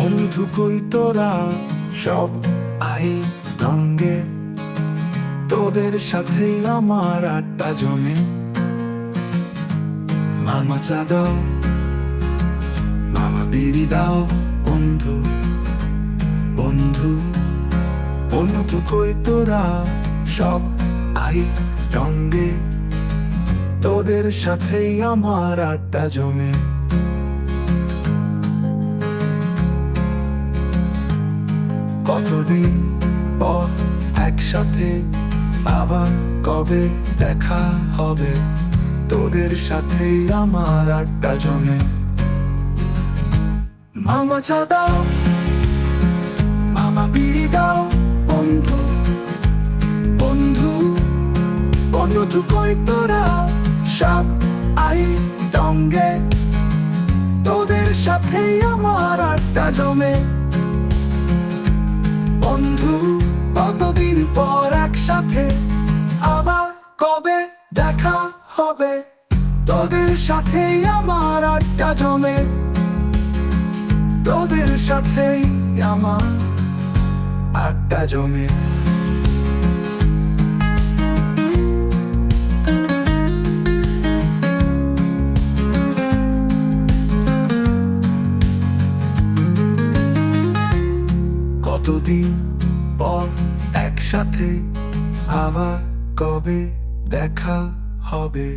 বন্ধু কই তোরা সব আই রঙে, তোদের সাথেই আমার আড্ডা জমে। মামা চা দাও, মামা বিড়ি দাও, বন্ধু বন্ধু বন্ধু কই তোরা সব আই রঙে, তোদের সাথেই আমার আড্ডা জমে। কতদিন পর একসাথে আবার কবে দেখা হবে, তোদের সাথেই আমার আড্ডা জমে। মামা চা দাও, মামা বিড়ি দাও, বন্ধু বন্ধু বন্ধু কই তোরা সব আই রঙে, তোদের সাথেই আমার আড্ডা জমে। বন্ধু কতদিন পর একসাথে আবার কবে দেখা হবে, তোদের সাথেই আমার আড্ডা জমে। তোদের সাথেই আমার আড্ডা জমে। কতদিন পর একসাথে আবার কবে দেখা হবে।